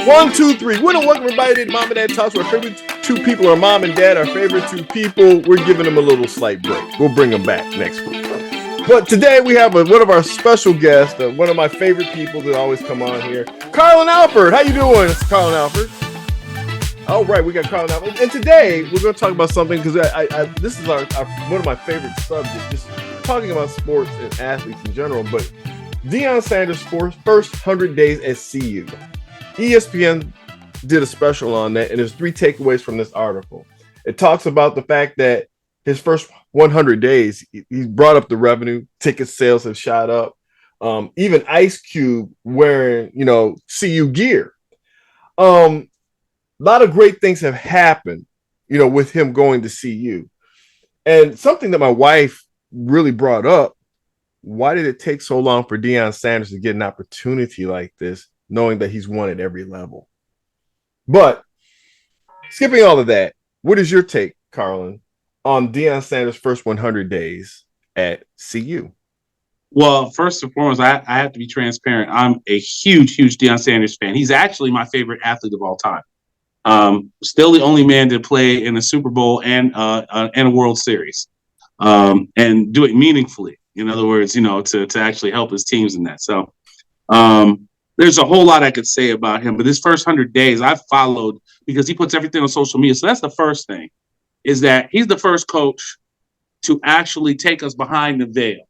One, two, three. Welcome everybody to Mom and Dad Talks. Our favorite two people are Mom and Dad. Our favorite two people, we're giving them a little slight break. We'll bring them back next week. But today we have one of our special guests, one of my favorite people that always come on here, Carlin Alford. How you doing, Carlin Alford? All right, we got Carlin Alford. And today we're going to talk about something because this is our one of my favorite subjects, just talking about sports and athletes in general. But Deion Sanders' first 100 days at CU. ESPN did a special on that, and there's 3 takeaways from this article. It talks about the fact that his first 100 days, he brought up the revenue, ticket sales have shot up. Even Ice Cube wearing, CU gear. A lot of great things have happened, with him going to CU. And something that my wife really brought up, why did it take so long for Deion Sanders to get an opportunity like this, knowing that he's won at every level? But skipping all of that, what is your take, Carlin, on Deion Sanders' first 100 days at CU? Well, first and foremost, I have to be transparent. I'm a huge Deion Sanders fan. He's actually my favorite athlete of all time. Still the only man to play in a Super Bowl and a World Series, and do it meaningfully. In other words, to actually help his teams in that. So there's a whole lot I could say about him. But this first 100 days I've followed because he puts everything on social media. So that's the first thing, is that he's the first coach to actually take us behind the veil.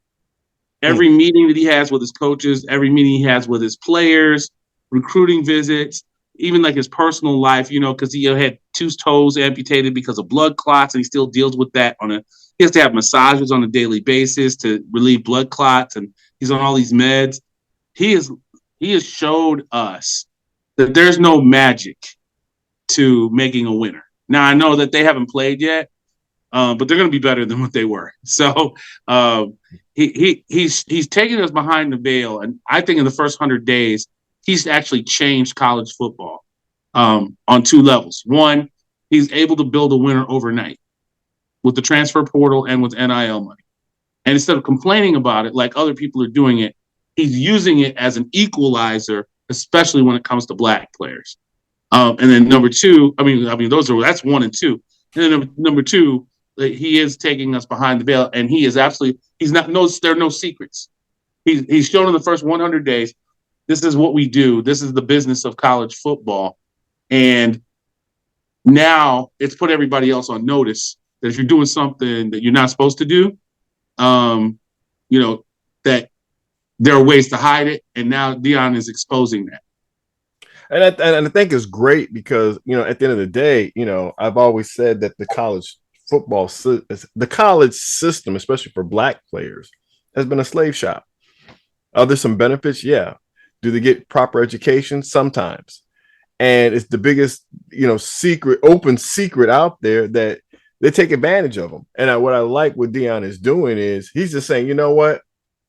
Every meeting that he has with his coaches, every meeting he has with his players, recruiting visits, even like his personal life, because he had 2 toes amputated because of blood clots, and he still deals with that he has to have massages on a daily basis to relieve blood clots, and he's on all these meds. He has showed us that there's no magic to making a winner. Now, I know that they haven't played yet, but they're going to be better than what they were. So he's taking us behind the veil, and I think in the first 100 days, he's actually changed college football on 2 levels. One, he's able to build a winner overnight with the transfer portal and with NIL money. And instead of complaining about it like other people are doing it, he's using it as an equalizer, especially when it comes to black players. And then number 2, that's 1 and 2. And then number 2, he is taking us behind the veil, and there are no secrets. He's shown in the first 100 days, this is what we do. This is the business of college football. And now it's put everybody else on notice that if you're doing something that you're not supposed to do, that there are ways to hide it. And now Deion is exposing that. And I think it's great because, at the end of the day, I've always said that the college system, especially for black players, has been a slave shop. Are there some benefits? Yeah. Do they get proper education? Sometimes. And it's the biggest, open secret out there that they take advantage of them. And what I like what Deion is doing is he's just saying, you know what?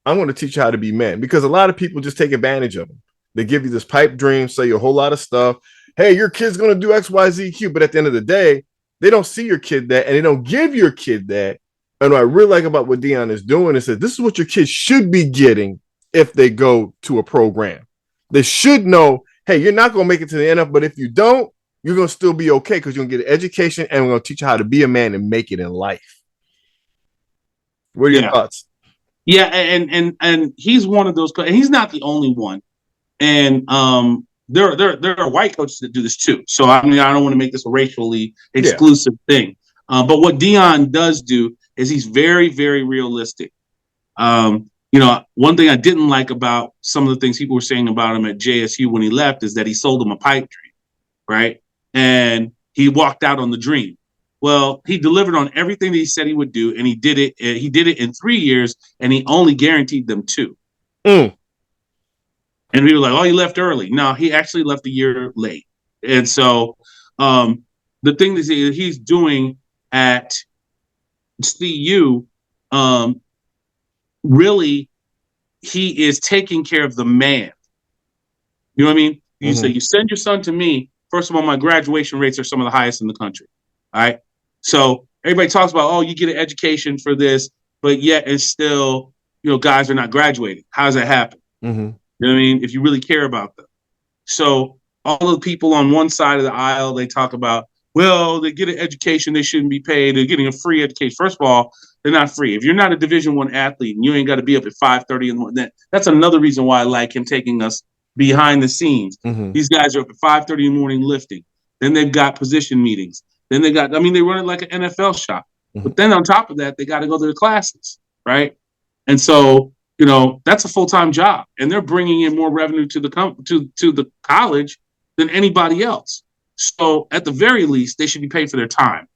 I'm going to teach you how to be men, because a lot of people just take advantage of them. They give you this pipe dream, say you a whole lot of stuff. Hey, your kid's going to do X, Y, Z, Q. But at the end of the day, they don't see your kid that, and they don't give your kid that. And what I really like about what Deion is doing is that this is what your kids should be getting if they go to a program. They should know, hey, you're not going to make it to the NFL, but if you don't, you're going to still be okay because you're going to get an education, and we're going to teach you how to be a man and make it in life. What are your thoughts? Yeah, and he's one of those, and he's not the only one. And there are white coaches that do this too. So I don't want to make this a racially exclusive thing. But what Deion does do is he's very, very realistic. One thing I didn't like about some of the things people were saying about him at JSU when he left is that he sold them a pipe dream, right? And he walked out on the dream. Well, he delivered on everything that he said he would do, and he did it. He did it in 3 years, and he only guaranteed them 2. And we were like, "Oh, he left early." No, he actually left a year late. And so, the thing that he's doing at CU, really, he is taking care of the man. You know what I mean? You say, you send your son to me. First of all, my graduation rates are some of the highest in the country. All right. So everybody talks about, oh, you get an education for this, but yet it's still, guys are not graduating. How does that happen? You know what I mean? If you really care about them. So all the people on one side of the aisle, they talk about, well, they get an education, they shouldn't be paid. They're getting a free education. First of all, they're not free. If you're not a Division I athlete and you ain't got to be up at 5:30 in the morning, that's another reason why I like him taking us behind the scenes. Mm-hmm. These guys are up at 5:30 in the morning lifting. Then they've got position meetings. Then they got, I mean, they run it like an NFL shop. Mm-hmm. But then on top of that, they got to go to their classes, right? And so, you know, that's a full-time job, and they're bringing in more revenue to the college than anybody else. So at the very least, they should be paid for their time,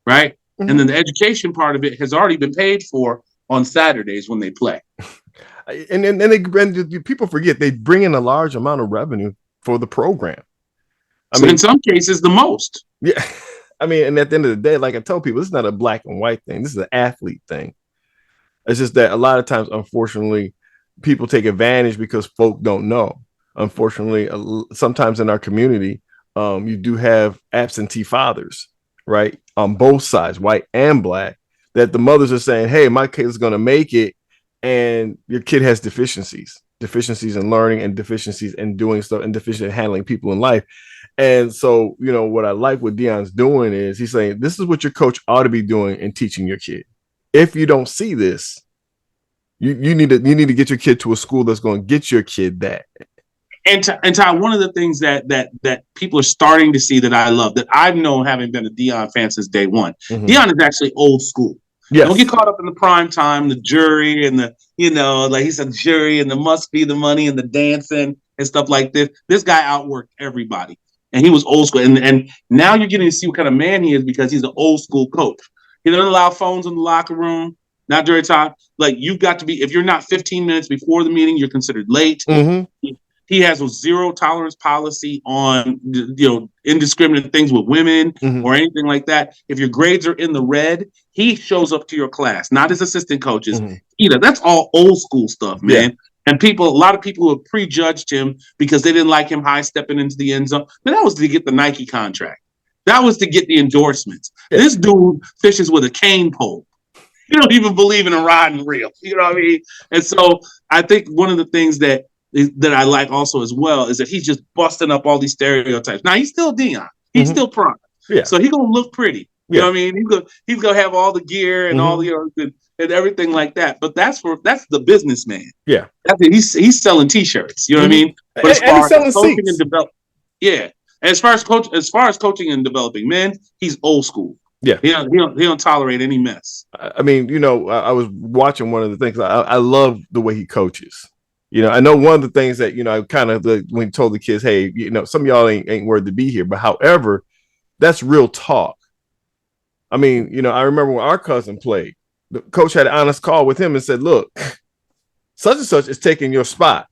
right? Mm-hmm. And then the education part of it has already been paid for on Saturdays when they play. And people forget they bring in a large amount of revenue for the program. I mean, in some cases, the most. Yeah. I mean, and at the end of the day, like I tell people, this is not a black and white thing. This is an athlete thing. It's just that a lot of times, unfortunately, people take advantage because folk don't know. Unfortunately, sometimes in our community, you do have absentee fathers, right? On both sides, white and black, that the mothers are saying, hey, my kid is going to make it. And your kid has deficiencies in learning and deficiencies in doing stuff and deficient in handling people in life. And so, you know, what I like what Deion's doing is he's saying, this is what your coach ought to be doing and teaching your kid. If you don't see this, you need to get your kid to a school that's going to get your kid that. And Ty, one of the things that people are starting to see that I love, that I've known having been a Deion fan since day one, mm-hmm. Deion is actually old school. Yes. Don't get caught up in the prime time, the jury and the, you know, like he said, jury and the must be the money and the dancing and stuff like this. This guy outworked everybody. And he was old school. And now you're getting to see what kind of man he is because he's an old school coach. He doesn't allow phones in the locker room, not during time. Like, you've got to be, if you're not 15 minutes before the meeting, you're considered late. Mm-hmm. He has a zero tolerance policy on, you know, indiscriminate things with women mm-hmm. or anything like that. If your grades are in the red, he shows up to your class, not his assistant coaches. Mm-hmm. Either. That's all old school stuff, man. Yeah. And a lot of people who have prejudged him because they didn't like him high stepping into the end zone. But that was to get the Nike contract. That was to get the endorsements. Yeah. This dude fishes with a cane pole. You don't even believe in a rod and reel. You know what I mean? And so I think one of the things that I like also as well is that he's just busting up all these stereotypes. Now, he's still Deion. He's mm-hmm. still prime. Yeah. So he's going to look pretty. You know what I mean? He's gonna have all the gear and mm-hmm. all the and everything like that. But that's the businessman. Yeah. He's selling T-shirts. You know mm-hmm. what I mean? But as far as coaching and developing, yeah. And as far as coaching and developing men, he's old school. Yeah. He don't tolerate any mess. I mean, you know, I was watching one of the things. I love the way he coaches. You know, I know one of the things that, you know, I kind of when he told the kids, hey, you know, some of y'all ain't worthy to be here. But however, that's real talk. I mean, you know, I remember when our cousin played, the coach had an honest call with him and said, look, such and such is taking your spot.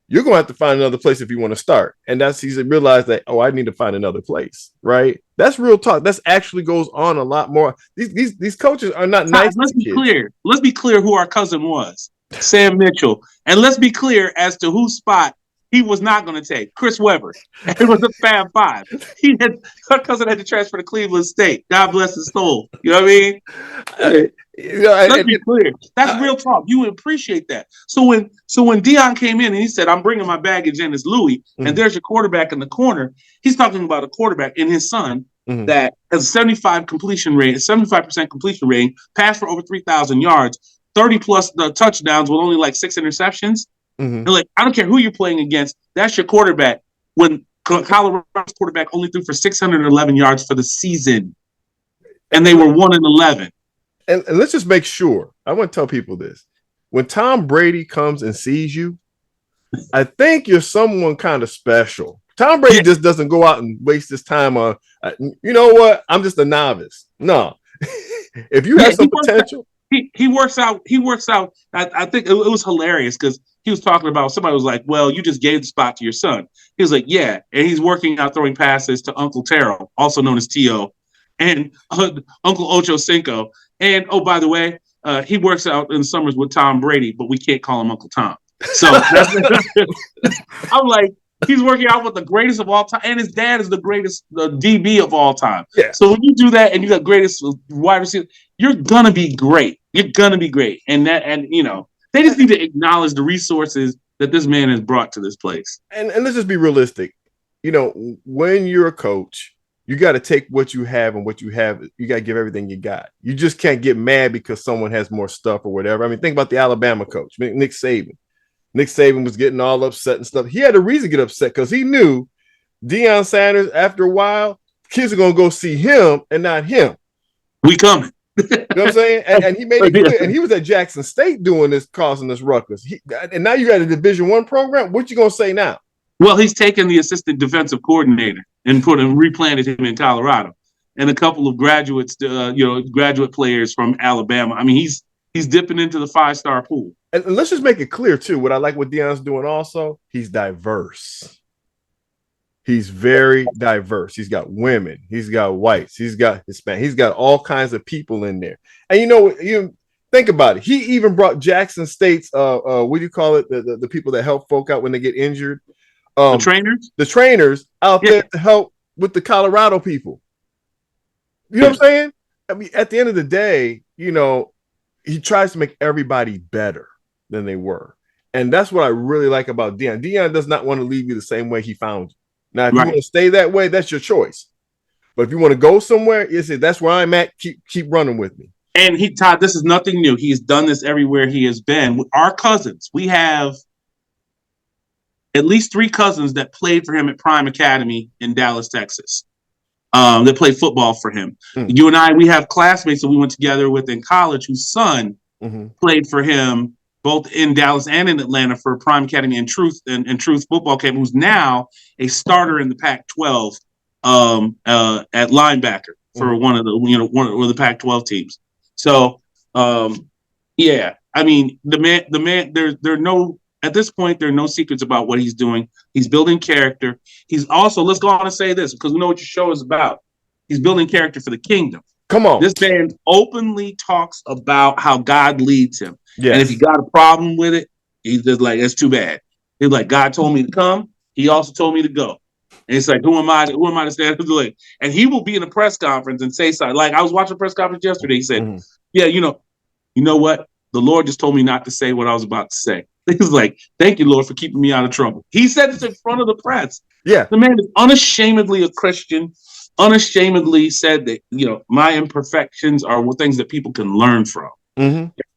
You're going to have to find another place if you want to start. And he's realized that, oh, I need to find another place. Right. That's real talk. That's actually goes on a lot more. These coaches are not nice. Let's be clear. Let's be clear who our cousin was. Sam Mitchell. And let's be clear as to whose spot he was not going to take. Chris Webber. It was a Fab Five. Her cousin had to transfer to Cleveland State. God bless his soul. You know what I mean? Let's be clear. That's real talk. You would appreciate that. So when Deion came in and he said, I'm bringing my baggage in as Louis, mm-hmm. and there's your quarterback in the corner, he's talking about a quarterback in his son mm-hmm. that has a 75% completion rating, passed for over 3,000 yards, 30 plus touchdowns with only like 6 interceptions. Mm-hmm. And like, I don't care who you're playing against. That's your quarterback. When Colorado's quarterback only threw for 611 yards for the season, and they were 1-11. And let's just make sure. I want to tell people this: when Tom Brady comes and sees you, I think you're someone kind of special. Tom Brady just doesn't go out and waste his time on. You know what? I'm just a novice. No, if you have some potential. He works out. I think it was hilarious because he was talking about, somebody was like, well, you just gave the spot to your son. He was like, yeah. And he's working out throwing passes to Uncle Terrell, also known as T.O., and Uncle Ocho Cinco. And, oh, by the way, he works out in the summers with Tom Brady, but we can't call him Uncle Tom. So I'm like, he's working out with the greatest of all time, and his dad is the greatest DB of all time. Yeah. So when you do that and you got greatest wide receiver, you're gonna be great. You're gonna be great, and you know, they just need to acknowledge the resources that this man has brought to this place. And let's just be realistic. when you're a coach, you got to take what you have, and what you have, you got to give everything you got. You just can't get mad because someone has more stuff or whatever. I mean, think about the Alabama coach, Nick Saban. Nick Saban was getting all upset and stuff. He had a reason to get upset because he knew Deion Sanders, after a while, kids are going to go see him and not him. We coming. You know what I'm saying? And he made it clear. And he was at Jackson State doing this, causing this ruckus. And now you got a Division I program. What you going to say now? Well, he's taken the assistant defensive coordinator and replanted him in Colorado, and a couple of graduates, graduate players from Alabama. I mean, he's dipping into the 5-star pool. And let's just make it clear too. What I like what Deion's doing also, he's diverse. He's very diverse. He's got women. He's got whites. He's got Hispanic. He's got all kinds of people in there. And you think about it. He even brought Jackson State's what do you call it? The people that help folk out when they get injured. The trainers out there to help with the Colorado people. You know what I'm saying? I mean, at the end of the day, he tries to make everybody better than they were. And that's what I really like about Deion. Deion does not want to leave you the same way he found you. Now, if you want to stay that way, that's your choice. But if you want to go somewhere, you say, that's where I'm at. Keep running with me. And Todd, this is nothing new. He's done this everywhere he has been. Our cousins, we have at least 3 cousins that played for him at Prime Academy in Dallas, Texas. That played football for him. You and I, we have classmates that we went together with in college whose son played for him both in Dallas and in Atlanta for Prime Academy and Truth Football Camp, who's now a starter in the Pac-12 at linebacker for one of the Pac-12 teams. So, yeah, I mean, the man, there are no. At this point, there are no secrets about what he's doing. He's building character. He's also, let's go on and say this, because we know what your show is about. He's building character for the kingdom. Come on. This man openly talks about how God leads him. Yes. And if he got a problem with it, he's just like, that's too bad. He's like, God told me to come. He also told me to go. And it's like, who am I to stand up to? And he will be in a press conference and say something. Like, I was watching a press conference yesterday. He said, yeah, you know what? The Lord just told me not to say what I was about to say. He was like, thank you, Lord, for keeping me out of trouble. He said this in front of the press. Yeah. The man is unashamedly a Christian, unashamedly said that, my imperfections are things that people can learn from.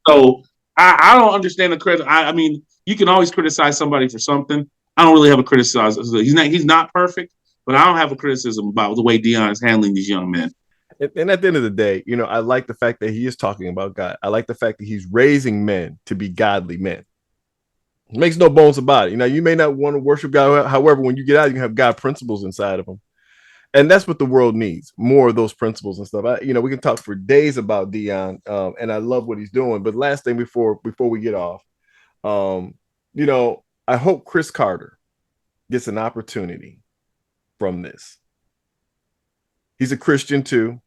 So I don't understand the credit. I mean, you can always criticize somebody for something. I don't really have a criticism. He's not perfect, but I don't have a criticism about the way Deion is handling these young men. And at the end of the day, I like the fact that he is talking about God. I like the fact that he's raising men to be godly men. It makes no bones about it. You may not want to worship God. However, when you get out, you can have God principles inside of them. And that's what the world needs, more of those principles and stuff. We can talk for days about Deion, and I love what he's doing. But last thing before we get off, I hope Chris Carter gets an opportunity from this. He's a Christian too.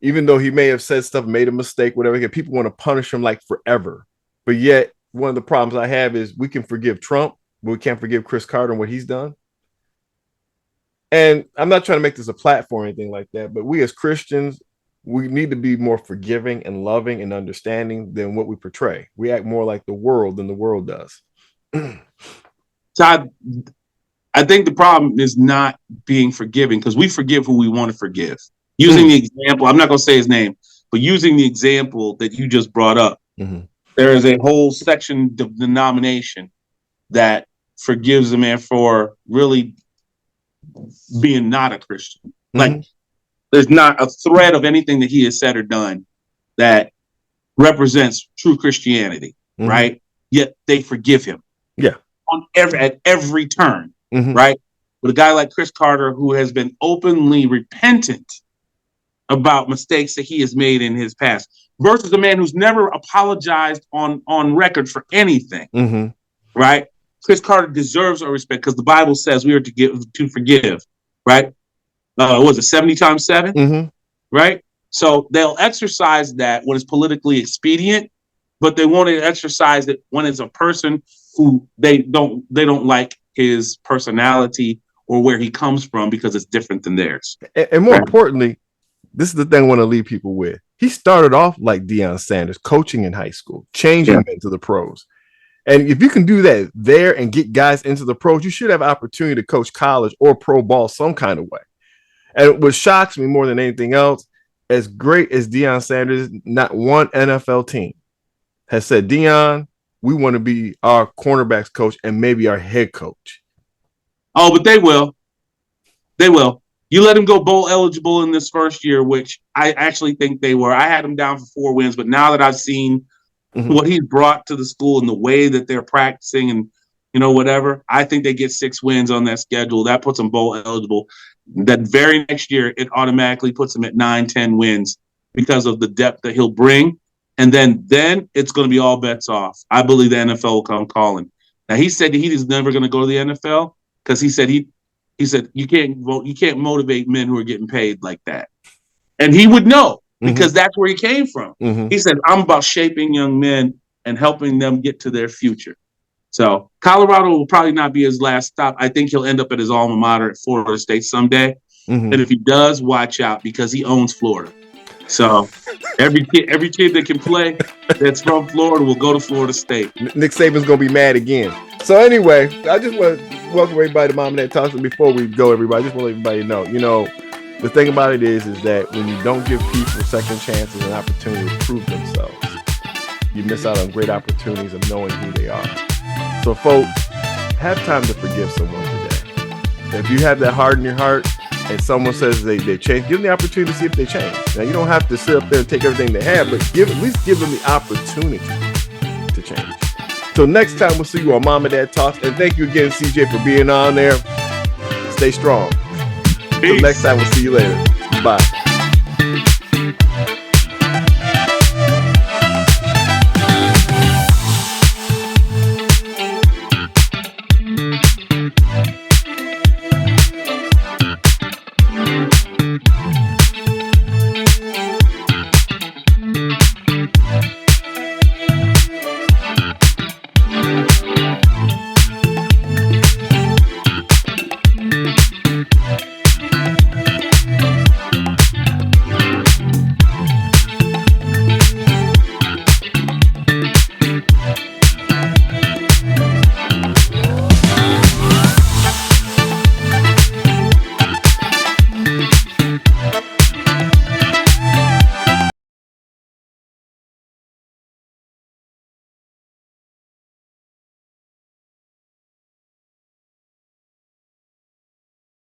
Even though he may have said stuff, made a mistake, whatever, people want to punish him like forever. But yet, one of the problems I have is we can forgive Trump, but we can't forgive Chris Carter and what he's done. And I'm not trying to make this a platform or anything like that, but we as Christians, we need to be more forgiving and loving and understanding than what we portray. We act more like the world than the world does. Todd, I think the problem is not being forgiving, because we forgive who we want to forgive. Using the example, I'm not going to say his name, but using the example that you just brought up, there is a whole section of denomination that forgives a man for really being not a Christian. Like, there's not a thread of anything that he has said or done that represents true Christianity, right? Yet they forgive him. Yeah. At every turn, right? But a guy like Chris Carter, who has been openly repentant about mistakes that he has made in his past, versus a man who's never apologized on record for anything, right? Chris Carter deserves our respect, because the Bible says we are to forgive, right? Was it 70 times 7? Right? So they'll exercise that when it's politically expedient, but they won't exercise it when it's a person who they don't like his personality or where he comes from, because it's different than theirs. And more importantly, this is the thing I want to leave people with. He started off like Deion Sanders, coaching in high school, changing men to the pros. And if you can do that there and get guys into the pros, you should have opportunity to coach college or pro ball some kind of way. And what shocks me more than anything else, as great as Deion Sanders, not one NFL team has said, Deion, we want to be our cornerbacks coach and maybe our head coach. Oh, but they will. They will. You let him go bowl eligible in this first year, which I actually think they were. I had him down for 4 wins, but now that I've seen what he's brought to the school and the way that they're practicing and, whatever, I think they get 6 wins on that schedule. That puts them bowl eligible. That very next year, it automatically puts them at 9, 10 wins because of the depth that he'll bring. And then it's going to be all bets off. I believe the NFL will come calling. Now, he said he is never going to go to the NFL because he said you can't motivate men who are getting paid like that. And he would know because that's where he came from. He said, I'm about shaping young men and helping them get to their future. So Colorado will probably not be his last stop. I think he'll end up at his alma mater at Florida State someday. And if he does, watch out because he owns Florida. So every kid that can play that's from Florida will go to Florida State. Nick Saban's going to be mad again. So anyway, I just want to welcome everybody to Mom and Dad Talks. And before we go, everybody, I just want to let everybody know, the thing about it is that when you don't give people second chances and opportunity to prove themselves, you miss out on great opportunities of knowing who they are. So folks, have time to forgive someone today. If you have that heart in your heart and someone says they change, give them the opportunity to see if they change. Now, you don't have to sit up there and take everything they have, but at least give them the opportunity to change. So next time, we'll see you on Mom and Dad Talks. And thank you again, CJ, for being on there. Stay strong. Until next time, we'll see you later. Bye.